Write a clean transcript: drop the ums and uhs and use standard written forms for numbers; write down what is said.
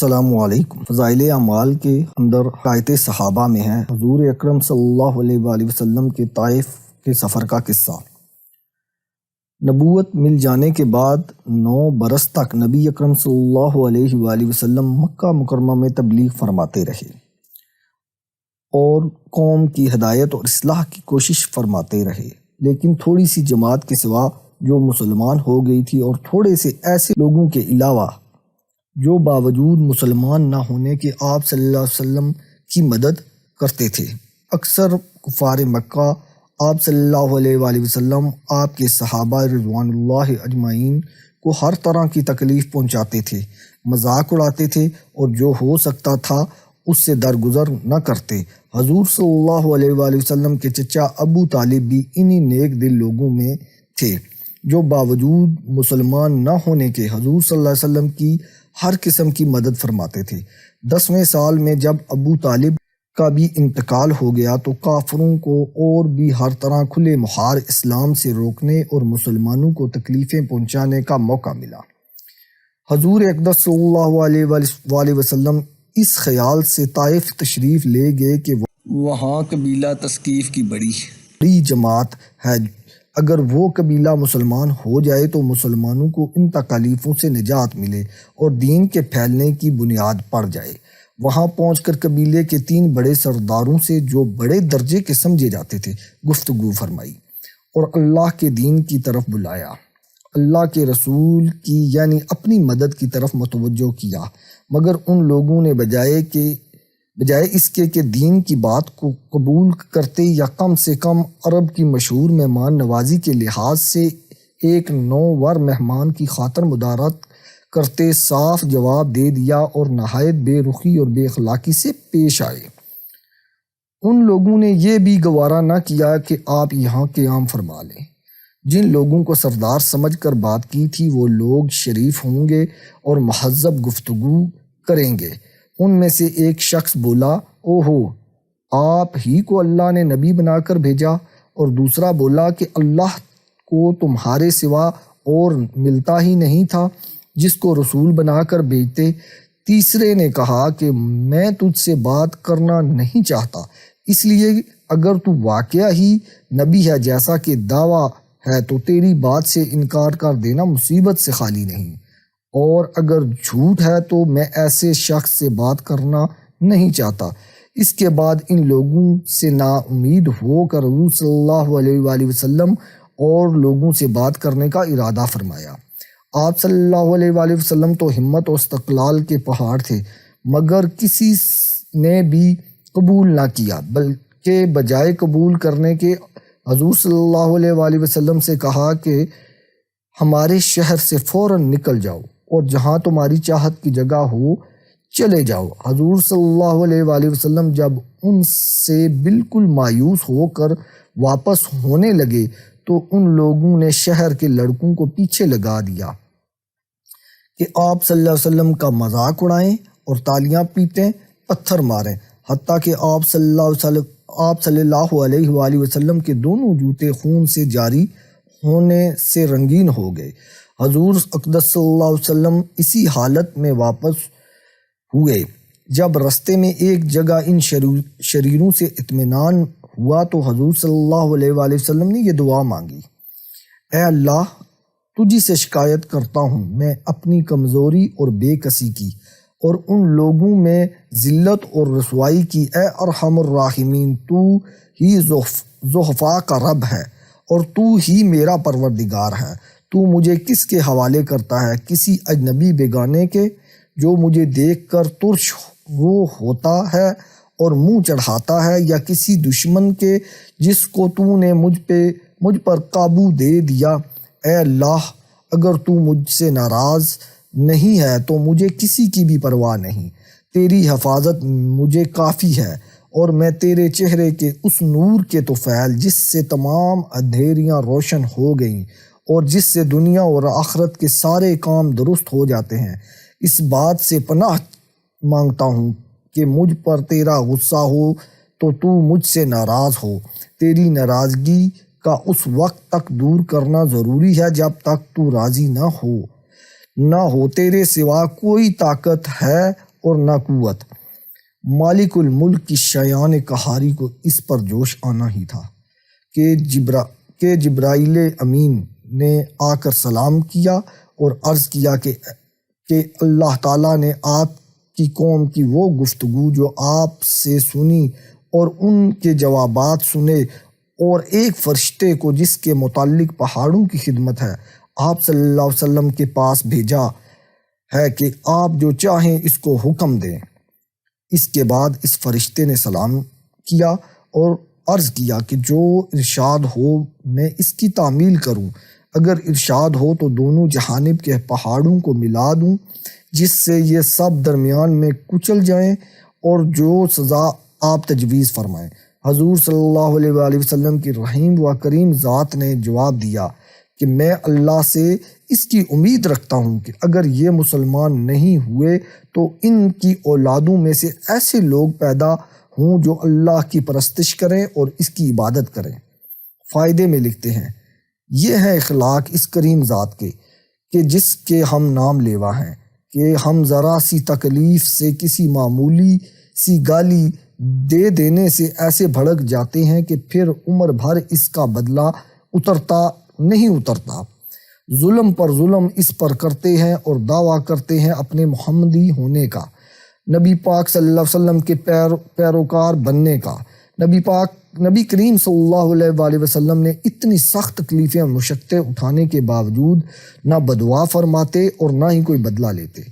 السلام علیکم۔ فضائل اعمال کے اندر حکایت صحابہ میں ہے حضور اکرم صلی اللہ علیہ وآلہ وسلم کے طائف کے سفر کا قصہ۔ نبوت مل جانے کے بعد 9 برس تک نبی اکرم صلی اللہ علیہ وآلہ وسلم مکہ مکرمہ میں تبلیغ فرماتے رہے اور قوم کی ہدایت اور اصلاح کی کوشش فرماتے رہے، لیکن تھوڑی سی جماعت کے سوا جو مسلمان ہو گئی تھی اور تھوڑے سے ایسے لوگوں کے علاوہ جو باوجود مسلمان نہ ہونے کے آپ صلی اللہ علیہ وسلم کی مدد کرتے تھے، اکثر کفار مکہ آپ صلی اللہ علیہ وآلہ وسلم، آپ کے صحابہ رضوان اللہ اجمعین کو ہر طرح کی تکلیف پہنچاتے تھے، مذاق اڑاتے تھے اور جو ہو سکتا تھا اس سے درگزر نہ کرتے۔ حضور صلی اللہ علیہ وآلہ وسلم کے چچا ابو طالب بھی انہی نیک دل لوگوں میں تھے جو باوجود مسلمان نہ ہونے کے حضور صلی اللہ علیہ وسلم کی ہر قسم کی مدد فرماتے تھے۔ 10ویں سال میں جب ابو طالب کا بھی انتقال ہو گیا تو کافروں کو اور بھی ہر طرح کھلے مہار اسلام سے روکنے اور مسلمانوں کو تکلیفیں پہنچانے کا موقع ملا۔ حضور اقدس صلی اللہ علیہ وآلہ وسلم اس خیال سے طائف تشریف لے گئے کہ وہاں قبیلہ تثقیف کی بڑی جماعت ہے، اگر وہ قبیلہ مسلمان ہو جائے تو مسلمانوں کو ان تکالیفوں سے نجات ملے اور دین کے پھیلنے کی بنیاد پڑ جائے۔ وہاں پہنچ کر قبیلے کے 3 بڑے سرداروں سے جو بڑے درجے کے سمجھے جاتے تھے گفتگو فرمائی اور اللہ کے دین کی طرف بلایا، اللہ کے رسول کی یعنی اپنی مدد کی طرف متوجہ کیا، مگر ان لوگوں نے بجائے اس کے کہ دین کی بات کو قبول کرتے یا کم سے کم عرب کی مشہور مہمان نوازی کے لحاظ سے ایک نوور مہمان کی خاطر مدارات کرتے، صاف جواب دے دیا اور نہایت بے رخی اور بے اخلاقی سے پیش آئے۔ ان لوگوں نے یہ بھی گوارا نہ کیا کہ آپ یہاں قیام فرما لیں۔ جن لوگوں کو سردار سمجھ کر بات کی تھی وہ لوگ شریف ہوں گے اور مہذب گفتگو کریں گے۔ ان میں سے ایک شخص بولا، اوہو، آپ ہی کو اللہ نے نبی بنا کر بھیجا، اور دوسرا بولا کہ اللہ کو تمہارے سوا اور ملتا ہی نہیں تھا جس کو رسول بنا کر بھیجتے۔ تیسرے نے کہا کہ میں تجھ سے بات کرنا نہیں چاہتا، اس لیے اگر تو واقعہ ہی نبی ہے جیسا کہ دعویٰ ہے تو تیری بات سے انکار کر دینا مصیبت سے خالی نہیں، اور اگر جھوٹ ہے تو میں ایسے شخص سے بات کرنا نہیں چاہتا۔ اس کے بعد ان لوگوں سے نا امید ہو کر حضور صلی اللہ علیہ وآلہ وسلم اور لوگوں سے بات کرنے کا ارادہ فرمایا۔ آپ صلی اللہ علیہ وآلہ وسلم تو ہمت اور استقلال کے پہاڑ تھے، مگر کسی نے بھی قبول نہ کیا، بلکہ بجائے قبول کرنے کے حضور صلی اللہ علیہ وآلہ وسلم سے کہا کہ ہمارے شہر سے فوراً نکل جاؤ اور جہاں تمہاری چاہت کی جگہ ہو چلے جاؤ۔ حضور صلی اللہ علیہ وآلہ وسلم جب ان سے بالکل مایوس ہو کر واپس ہونے لگے تو ان لوگوں نے شہر کے لڑکوں کو پیچھے لگا دیا کہ آپ صلی اللہ علیہ وسلم کا مذاق اڑائیں اور تالیاں پیٹیں، پتھر ماریں، حتیٰ کہ آپ صلی اللہ علیہ وآلہ وسلم کے دونوں جوتے خون سے جاری ہونے سے رنگین ہو گئے۔ حضور اقدس صلی اللہ علیہ وسلم اسی حالت میں واپس ہوئے۔ جب رستے میں ایک جگہ ان شریروں سے اطمینان ہوا تو حضور صلی اللہ علیہ وآلہ وسلم نے یہ دعا مانگی، اے اللہ، تجھی سے شکایت کرتا ہوں میں اپنی کمزوری اور بے کسی کی اور ان لوگوں میں ذلت اور رسوائی کی۔ اے ارحم الراحمین، تو ہی ضعفاء کا رب ہے اور تو ہی میرا پروردگار ہے۔ تو مجھے کس کے حوالے کرتا ہے؟ کسی اجنبی بیگانے کے جو مجھے دیکھ کر ترش رو ہوتا ہے اور منہ چڑھاتا ہے، یا کسی دشمن کے جس کو تو نے مجھ پر قابو دے دیا؟ اے اللہ، اگر تو مجھ سے ناراض نہیں ہے تو مجھے کسی کی بھی پرواہ نہیں، تیری حفاظت مجھے کافی ہے، اور میں تیرے چہرے کے اس نور کے طفیل جس سے تمام اندھیریاں روشن ہو گئیں اور جس سے دنیا اور آخرت کے سارے کام درست ہو جاتے ہیں، اس بات سے پناہ مانگتا ہوں کہ مجھ پر تیرا غصہ ہو تو مجھ سے ناراض ہو۔ تیری ناراضگی کا اس وقت تک دور کرنا ضروری ہے جب تک تو راضی نہ ہو تیرے سوا کوئی طاقت ہے اور نہ قوت۔ مالک الملک کی شایان قہاری کو اس پر جوش آنا ہی تھا کہ جبرائیل امین نے آ کر سلام کیا اور عرض کیا کہ اللہ تعالیٰ نے آپ کی قوم کی وہ گفتگو جو آپ سے سنی اور ان کے جوابات سنے، اور ایک فرشتے کو جس کے متعلق پہاڑوں کی خدمت ہے آپ صلی اللہ علیہ وسلم کے پاس بھیجا ہے کہ آپ جو چاہیں اس کو حکم دیں۔ اس کے بعد اس فرشتے نے سلام کیا اور عرض کیا کہ جو ارشاد ہو میں اس کی تعمیل کروں، اگر ارشاد ہو تو دونوں جہانب کے پہاڑوں کو ملا دوں جس سے یہ سب درمیان میں کچل جائیں، اور جو سزا آپ تجویز فرمائیں۔ حضور صلی اللہ علیہ وآلہ وسلم کی رحیم و کریم ذات نے جواب دیا کہ میں اللہ سے اس کی امید رکھتا ہوں کہ اگر یہ مسلمان نہیں ہوئے تو ان کی اولادوں میں سے ایسے لوگ پیدا ہوں جو اللہ کی پرستش کریں اور اس کی عبادت کریں۔ فائدے میں لکھتے ہیں، یہ ہے اخلاق اس کریم ذات کے کہ جس کے ہم نام لیوا ہیں کہ ہم ذرا سی تکلیف سے کسی معمولی سی گالی دے دینے سے ایسے بھڑک جاتے ہیں کہ پھر عمر بھر اس کا بدلہ نہیں اترتا۔ ظلم پر ظلم اس پر کرتے ہیں اور دعویٰ کرتے ہیں اپنے محمدی ہونے کا، نبی پاک صلی اللہ علیہ وسلم کے پیروکار بننے کا۔ نبی کریم صلی اللہ علیہ وآلہ وسلم نے اتنی سخت تکلیفیں اور مشقتیں اٹھانے کے باوجود نہ بددعا فرماتے اور نہ ہی کوئی بدلہ لیتے۔